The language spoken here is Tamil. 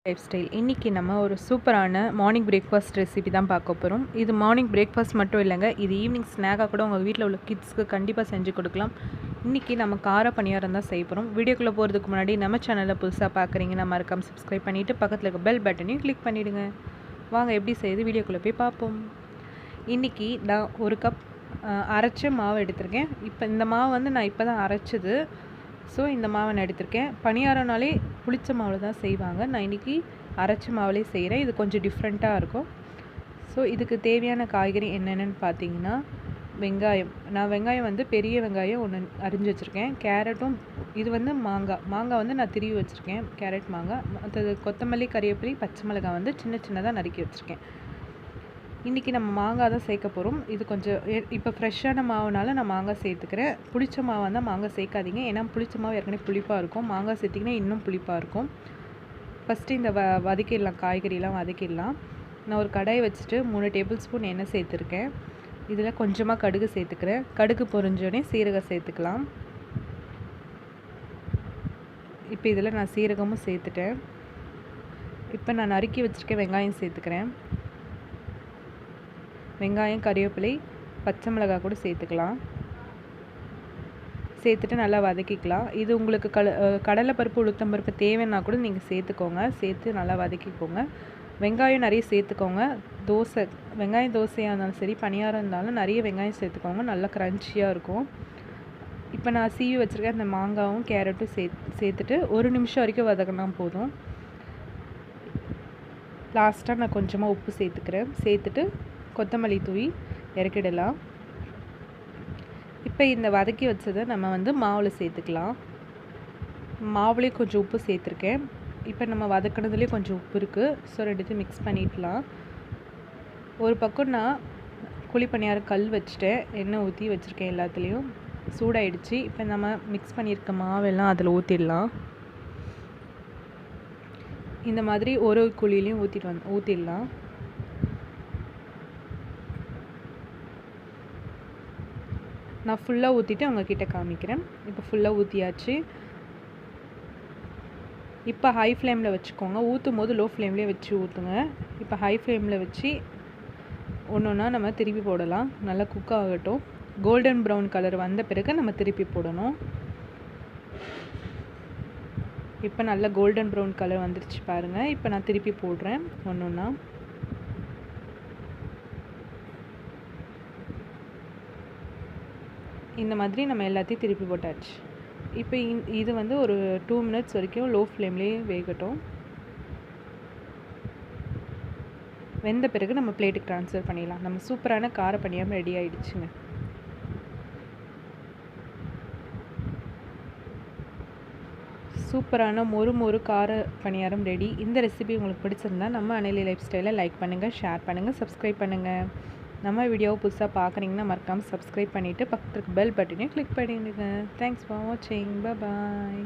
Life style. இன்றைக்கி நம்ம ஒரு சூப்பரான மார்னிங் பிரேக்ஃபாஸ்ட் ரெசிபி தான் பார்க்க போகிறோம். இது மார்னிங் பிரேக்ஃபாஸ்ட் மட்டும் இல்லைங்க, இது ஈவினிங் ஸ்நாக்காக கூட உங்கள் வீட்டில் உள்ள கிட்ஸ்க்கு கண்டிப்பாக செஞ்சு கொடுக்கலாம். இன்றைக்கி நம்ம கார பணியாரம் தான் செய்ய போகிறோம். வீடியோக்குள்ளே போகிறதுக்கு முன்னாடி நம்ம சேனலை புதுசாக பார்க்குறீங்கன்னா மறக்காம சப்ஸ்கிரைப் பண்ணிவிட்டு பக்கத்தில் இருக்க பெல் பட்டனையும் கிளிக் பண்ணிவிடுங்க. வாங்க எப்படி செய்யுது வீடியோக்குள்ளே போய் பார்ப்போம். இன்றைக்கி நான் ஒரு கப் அரைச்ச மாவு எடுத்திருக்கேன். இப்போ இந்த மாவு வந்து நான் இப்போ தான் அரைச்சது. ஸோ இந்த மாவை நான் எடுத்திருக்கேன். பணியாரம்னாலே புளிச்ச மாவில் தான் செய்வாங்க. நான் இன்றைக்கி அரைச்ச மாவுலே செய்கிறேன். இது கொஞ்சம் டிஃப்ரெண்ட்டாக இருக்கும். ஸோ இதுக்கு தேவையான காய்கறி என்னென்னு பார்த்தீங்கன்னா, வெங்காயம். நான் வெங்காயம் வந்து பெரிய வெங்காயம் ஒன்று அரிஞ்சு வச்சுருக்கேன். கேரட்டும், இது வந்து மாங்காய் வந்து நான் திருவி வச்சுருக்கேன். கேரட், மாங்காய். மற்றது கொத்தமல்லி, கறிவேப்பிலை, பச்சை மிளகாய் வந்து சின்ன சின்னதாக நறுக்கி வச்சுருக்கேன். இன்றைக்கி நம்ம மாங்காய் தான் சேர்க்க போகிறோம். இது கொஞ்சம் இப்போ ஃப்ரெஷ்ஷான மாவுனால நான் மாங்காய் சேர்த்துக்கிறேன். புளிச்ச மாவு வந்தால் மாங்காய் சேர்க்காதீங்க. ஏன்னா புளிச்ச மாவு ஏற்கனவே புளிப்பாக இருக்கும். மாங்காய் சேர்த்திங்கன்னா இன்னும் புளிப்பாக இருக்கும். ஃபஸ்ட்டு இந்த வதக்கிடலாம், காய்கறியெலாம் வதக்கிடலாம். நான் ஒரு கடாயை வச்சுட்டு 3 டேபிள் ஸ்பூன் எண்ணெய் சேர்த்துருக்கேன். இதில் கொஞ்சமாக கடுகு சேர்த்துக்கிறேன். கடுகு பொரிஞ்சோடனே சீரகம் சேர்த்துக்கலாம். இப்போ இதில் நான் சீரகமும் சேர்த்துட்டேன். இப்போ நான் நறுக்கி வச்சுருக்கேன் வெங்காயம் சேர்த்துக்கிறேன். வெங்காயம், கறிவேப்பிலை, பச்சை மிளகாய் கூட சேர்த்துக்கலாம். சேர்த்துட்டு நல்லா வதக்கிக்கலாம். இது உங்களுக்கு கடலைப்பருப்பு, உளுத்தம்பருப்பு தேவைன்னா கூட நீங்கள் சேர்த்துக்கோங்க. சேர்த்து நல்லா வதக்கிக்கோங்க. வெங்காயம் நிறைய சேர்த்துக்கோங்க. வெங்காயம் தோசையாக இருந்தாலும் சரி, பணியாரம் இருந்தாலும் நிறைய வெங்காயம் சேர்த்துக்கோங்க. நல்லா க்ரன்ச்சியாக இருக்கும். இப்போ நான் சீவி வச்சுருக்கேன் அந்த மாங்காயும் கேரட்டும் சேர்த்துட்டு 1 நிமிஷம் வரைக்கும் வதக்கினா போதும். லாஸ்ட்டாக நான் கொஞ்சமாக உப்பு சேர்த்துக்கிறேன். சேர்த்துட்டு கொத்தமல்லி தூவி இறக்கிடலாம். இப்போ இந்த வதக்கி வச்சதை நம்ம வந்து மாவில் சேர்த்துக்கலாம். மாவுலேயே கொஞ்சம் உப்பு சேர்த்துருக்கேன். இப்போ நம்ம வதக்கினதுலேயே கொஞ்சம் உப்பு இருக்குது. ஸோ ரெண்டுத்தையும் மிக்ஸ் பண்ணிடலாம். ஒரு பக்கம் நான் குழி பணியாரம் கல் வச்சுட்டேன். எண்ணெய் ஊற்றி வச்சுருக்கேன். எல்லாத்துலேயும் சூடாயிடுச்சு. இப்போ நம்ம மிக்ஸ் பண்ணியிருக்க மாவெல்லாம் அதில் ஊற்றிடலாம். இந்த மாதிரி ஒரு குழிலையும் ஊற்றிடலாம். நான் ஃபுல்லாக ஊற்றிட்டு உங்ககிட்ட காமிக்கிறேன். இப்போ ஃபுல்லாக ஊற்றியாச்சு. இப்போ ஹை ஃப்ளேமில் வச்சுக்கோங்க. ஊற்றும் போது லோ ஃப்ளேம்லேயே வச்சு ஊற்றுங்க. இப்போ ஹை ஃப்ளேமில் வச்சு ஒன்று ஒன்றா நம்ம திருப்பி போடலாம். நல்லா குக் ஆகட்டும். கோல்டன் ப்ரௌன் கலர் வந்த பிறகு நம்ம திருப்பி போடணும். இப்போ நல்லா கோல்டன் ப்ரௌன் கலர் வந்துருச்சு பாருங்கள். இப்போ நான் திருப்பி போடுறேன் ஒன்று ஒன்றா. இந்த மாதிரி நம்ம எல்லாத்தையும் திருப்பி போட்டாச்சு. இப்போ இது வந்து ஒரு 2 மினிட்ஸ் வரைக்கும் லோ ஃப்ளேம்லேயே வேகட்டும். வெந்த பிறகு நம்ம பிளேட்டுக்கு ட்ரான்ஸ்ஃபர் பண்ணிடலாம். நம்ம சூப்பரான கார பணியாரம் ரெடி ஆகிடுச்சுங்க. சூப்பரான மொறு கார பணியாரம் ரெடி. இந்த ரெசிபி உங்களுக்கு பிடிச்சிருந்தா நம்ம அனிலி லைஃப் ஸ்டைலை லைக் பண்ணுங்கள், ஷேர் பண்ணுங்கள், சப்ஸ்கிரைப் பண்ணுங்கள். நம்ம வீடியோவை புதுசாக பார்க்குறீங்கன்னா மறக்காமல் சப்ஸ்கிரைப் பண்ணிவிட்டு பக்கத்துக்கு பெல் பட்டனையும் கிளிக் பண்ணிவிடுங்க. தேங்க்ஸ் ஃபார் வாட்சிங். பாய்.